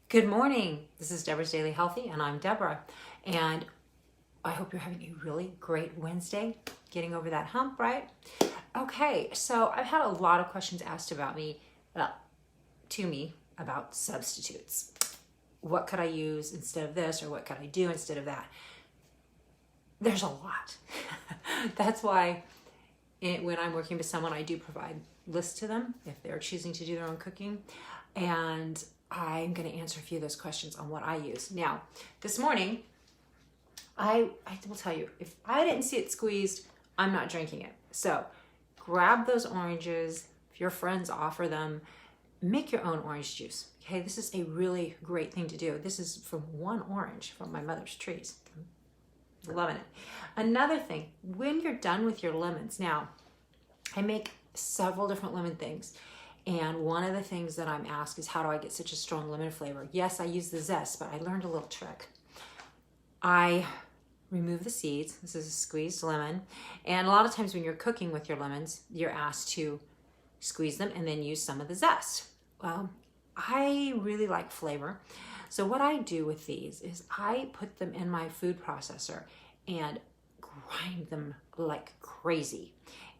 Good morning. This is Debra's Daily Healthy, and I'm Debra. And I hope you're having a really great Wednesday, getting over that hump, right? Okay, so I've had a lot of questions asked to me about substitutes. What could I use instead of this, or what could I do instead of that? There's a lot. That's why when I'm working with someone, I do provide lists to them if they're choosing to do their own cooking. And I'm going to answer a few of those questions on what I use. Now, this morning, I will tell you, if I didn't see it squeezed, I'm not drinking it. So grab those oranges. If your friends offer them, make your own orange juice. Okay, this is a really great thing to do. This is from one orange from my mother's trees. I'm loving it. Another thing, when you're done with your lemons, now I make several different lemon things. And one of the things that I'm asked is, how do I get such a strong lemon flavor? Yes, I use the zest, but I learned a little trick. I remove the seeds. This is a squeezed lemon. And a lot of times when you're cooking with your lemons, you're asked to squeeze them and then use some of the zest. Well, I really like flavor. So what I do with these is I put them in my food processor and grind them like crazy.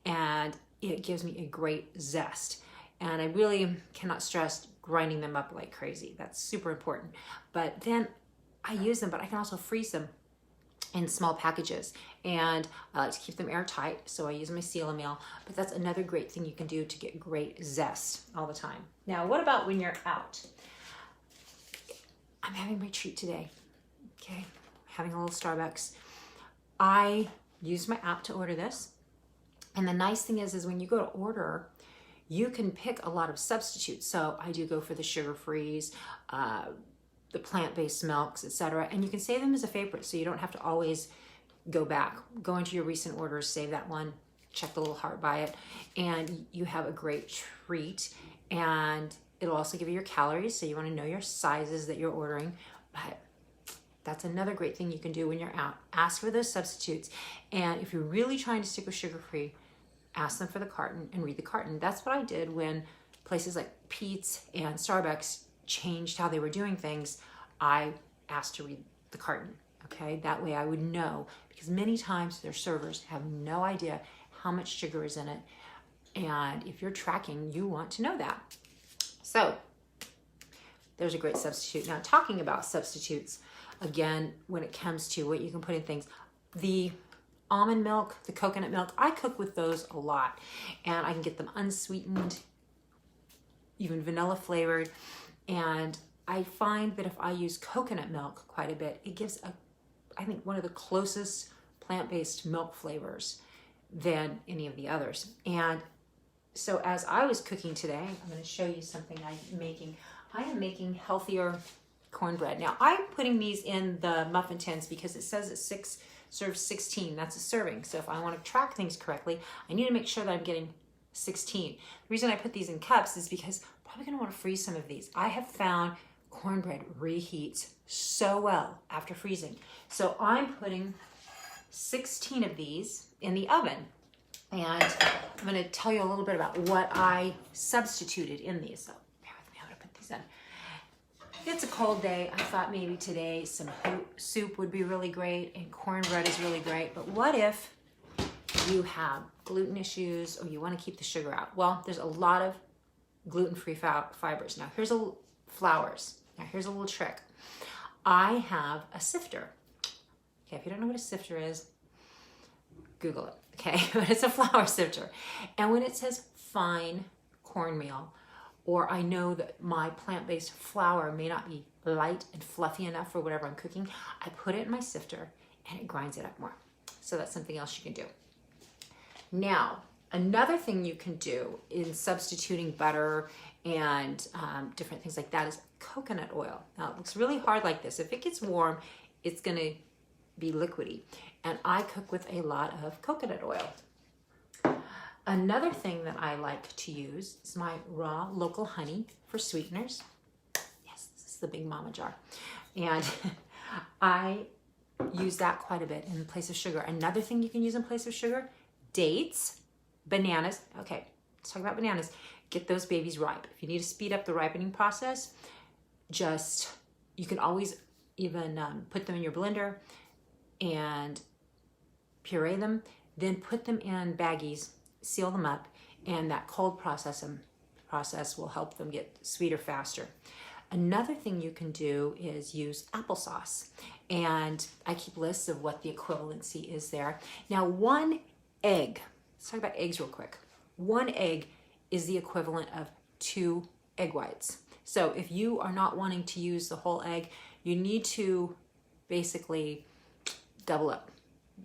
And it gives me a great zest. And I really cannot stress grinding them up like crazy. That's super important. But then I use them, but I can also freeze them in small packages. And I like to keep them airtight, so I use my Seal-A-Meal. But that's another great thing you can do to get great zest all the time. Now, what about when you're out? I'm having my treat today, okay? Having a little Starbucks. I use my app to order this. And the nice thing is when you go to order, you can pick a lot of substitutes. So I do go for the sugar-frees, the plant-based milks, etc. And you can save them as a favorite, so you don't have to always go back. Go into your recent orders, save that one, check the little heart by it, and you have a great treat. And it'll also give you your calories, so you want to know your sizes that you're ordering. But that's another great thing you can do when you're out. Ask for those substitutes. And if you're really trying to stick with sugar-free, ask them for the carton and read the carton. That's what I did when places like Pete's and Starbucks changed how they were doing things. I asked to read the carton, okay? That way I would know, because many times their servers have no idea how much sugar is in it. And if you're tracking, you want to know that. So there's a great substitute. Now, talking about substitutes, again, when it comes to what you can put in things, the almond milk, the coconut milk, I cook with those a lot, and I can get them unsweetened, even vanilla flavored. And I find that if I use coconut milk quite a bit, it gives I think one of the closest plant-based milk flavors than any of the others. And so as I was cooking today, I'm going to show you something I'm making. I am making healthier cornbread. Now, I'm putting these in the muffin tins because it says it's serves 16. That's a serving. So if I want to track things correctly, I need to make sure that I'm getting 16. The reason I put these in cups is because I'm probably going to want to freeze some of these. I have found cornbread reheats so well after freezing. So I'm putting 16 of these in the oven. And I'm going to tell you a little bit about what I substituted in these. So bear with me, I'm going to put these in. It's a cold day. I thought maybe today some soup would be really great, and cornbread is really great. But what if you have gluten issues or you want to keep the sugar out? Well, there's a lot of gluten-free fibers. Now, here's flours. Now, here's a little trick. I have a sifter. Okay, if you don't know what a sifter is, Google it. Okay, but it's a flour sifter. And when it says fine cornmeal, or I know that my plant-based flour may not be light and fluffy enough for whatever I'm cooking, I put it in my sifter and it grinds it up more. So that's something else you can do. Now, another thing you can do in substituting butter and different things like that is coconut oil. Now, it looks really hard like this. If it gets warm, it's going to be liquidy. And I cook with a lot of coconut oil. Another thing that I like to use is my raw local honey for sweeteners. Yes, this is the big mama jar. And I use that quite a bit in place of sugar. Another thing you can use in place of sugar, dates, bananas. Okay, let's talk about bananas. Get those babies ripe. If you need to speed up the ripening process, you can always even put them in your blender and puree them, then put them in baggies, seal them up, and that cold process will help them get sweeter faster. Another thing you can do is use applesauce, and I keep lists of what the equivalency is there. Now, 1 egg, let's talk about eggs real quick. 1 egg is the equivalent of 2 egg whites. So if you are not wanting to use the whole egg, you need to basically double up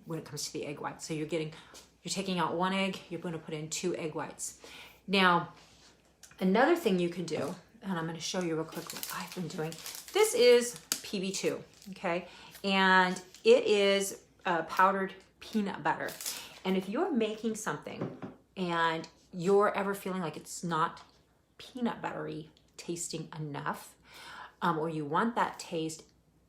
when it comes to the egg whites. So you're taking out 1 egg, you're going to put in 2 egg whites. Now, another thing you can do, and I'm going to show you real quick what I've been doing. This is PB2, okay? And it is powdered peanut butter. And if you're making something and you're ever feeling like it's not peanut buttery tasting enough, or you want that taste,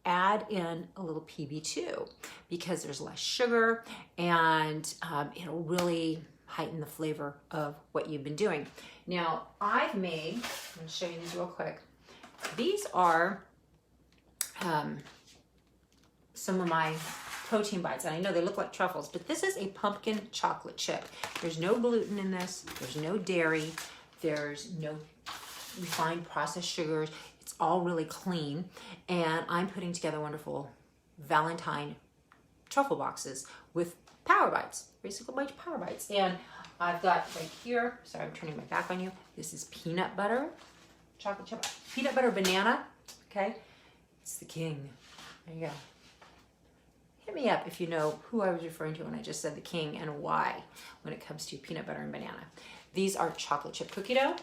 add in a little PB2 because there's less sugar and it'll really heighten the flavor of what you've been doing. Now, I'm going to show you these real quick. These are some of my protein bites, and I know they look like truffles, but this is a pumpkin chocolate chip. There's no gluten in this, there's no dairy, there's no refined processed sugars. It's all really clean, and I'm putting together wonderful Valentine truffle boxes with Power Bites, basically my Power Bites. And I've got right here, sorry, I'm turning my back on you. This is peanut butter, chocolate chip, peanut butter banana, okay? It's the king. There you go. Hit me up if you know who I was referring to when I just said the king and why when it comes to peanut butter and banana. These are chocolate chip cookie dough.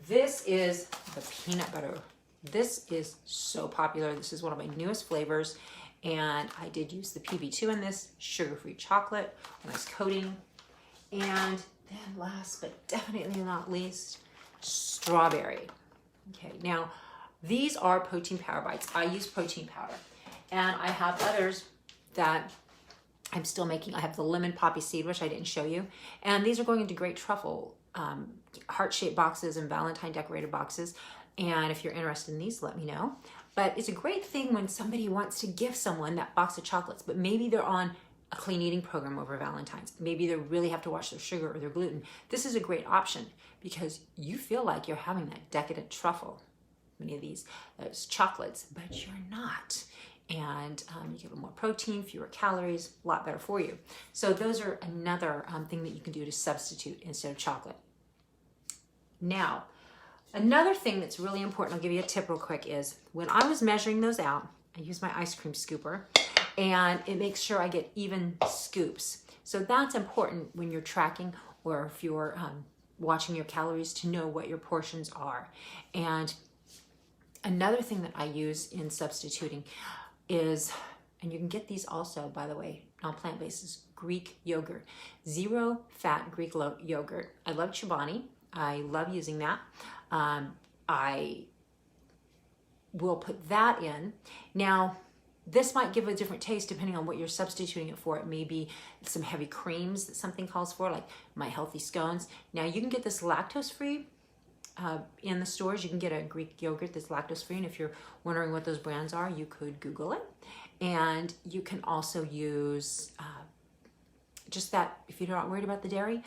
This is the peanut butter. This is so popular. This is one of my newest flavors. And I did use the PB2 in this, sugar-free chocolate, a nice coating. And then last but definitely not least, strawberry. Okay, now these are protein power bites. I use protein powder. And I have others that I'm still making. I have the lemon poppy seed, which I didn't show you. And these are going into great truffle heart-shaped boxes and Valentine decorated boxes. And if you're interested in these, let me know. But it's a great thing when somebody wants to give someone that box of chocolates, but maybe they're on a clean eating program over Valentine's. Maybe they really have to watch their sugar or their gluten. This is a great option because you feel like you're having that decadent truffle, many of those chocolates, but you're not. And you get a little more protein, fewer calories, a lot better for you. So those are another thing that you can do to substitute instead of chocolate. Now, another thing that's really important, I'll give you a tip real quick, is when I was measuring those out, I use my ice cream scooper, and it makes sure I get even scoops. So that's important when you're tracking or if you're watching your calories to know what your portions are. And another thing that I use in substituting is, and you can get these also, by the way, on plant-based, is Greek yogurt. Zero fat Greek yogurt. I love Chobani. I love using that. I will put that in. Now, this might give a different taste depending on what you're substituting it for. It may be some heavy creams that something calls for, like my healthy scones. Now, you can get this lactose-free in the stores. You can get a Greek yogurt that's lactose-free, and if you're wondering what those brands are, you could Google it. And you can also use just that, if you're not worried about the dairy,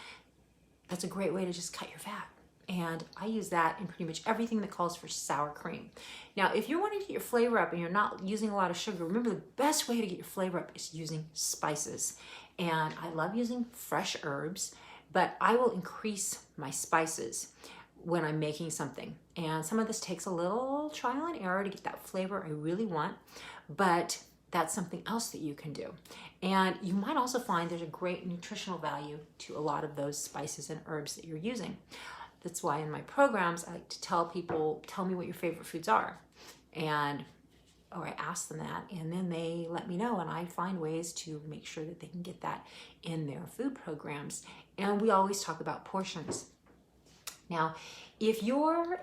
that's a great way to just cut your fat. And I use that in pretty much everything that calls for sour cream. Now, if you're wanting to get your flavor up and you're not using a lot of sugar, remember the best way to get your flavor up is using spices. And I love using fresh herbs, but I will increase my spices when I'm making something. And some of this takes a little trial and error to get that flavor I really want, but that's something else that you can do. And you might also find there's a great nutritional value to a lot of those spices and herbs that you're using. That's why in my programs, I like to tell people, tell me what your favorite foods are. Or I ask them that, and then they let me know, and I find ways to make sure that they can get that in their food programs. And we always talk about portions. Now, if you're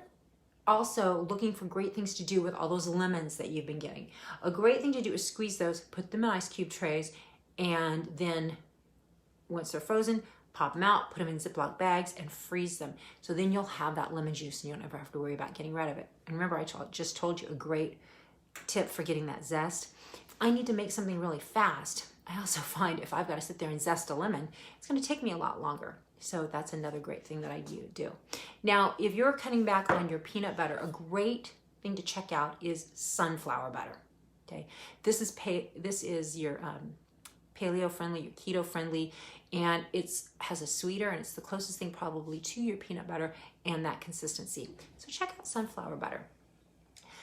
also looking for great things to do with all those lemons that you've been getting, a great thing to do is squeeze those, put them in ice cube trays, and then once they're frozen, pop them out, put them in Ziploc bags, and freeze them. So then you'll have that lemon juice and you don't ever have to worry about getting rid of it. And remember, I just told you a great tip for getting that zest. If I need to make something really fast, I also find if I've got to sit there and zest a lemon, it's going to take me a lot longer. So that's another great thing that I do. Now, if you're cutting back on your peanut butter, a great thing to check out is sunflower butter. Okay, this is your paleo friendly, your keto friendly, and has a sweeter, and it's the closest thing probably to your peanut butter and that consistency. So check out sunflower butter.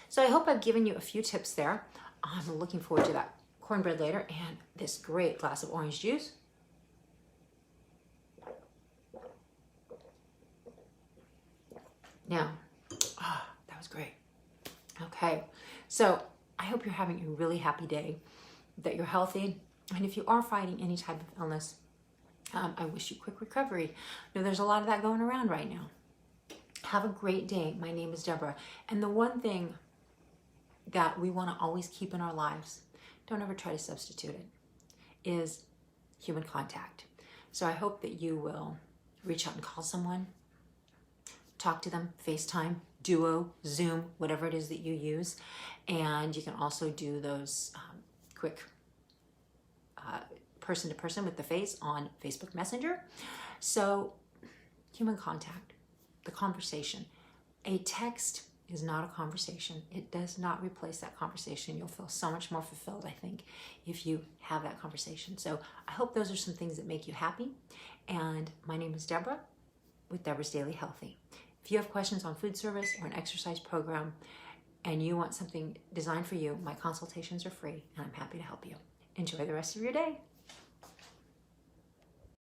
So I hope I've given you a few tips there. I'm looking forward to that cornbread later and this great glass of orange juice. Now, that was great. Okay, so I hope you're having a really happy day, that you're healthy, and if you are fighting any type of illness, I wish you quick recovery. I know there's a lot of that going around right now. Have a great day. My name is Deborah, and the one thing that we want to always keep in our lives, don't ever try to substitute it, is human contact. So I hope that you will reach out and call someone, talk to them, FaceTime, Duo, Zoom, whatever it is that you use. And you can also do those quick person-to-person with the face on Facebook Messenger. So human contact, the conversation. A text is not a conversation. It does not replace that conversation. You'll feel so much more fulfilled, I think, if you have that conversation. So I hope those are some things that make you happy. And my name is Deborah with Debra's Daily Healthy. If you have questions on food service or an exercise program and you want something designed for you, my consultations are free and I'm happy to help you. Enjoy the rest of your day.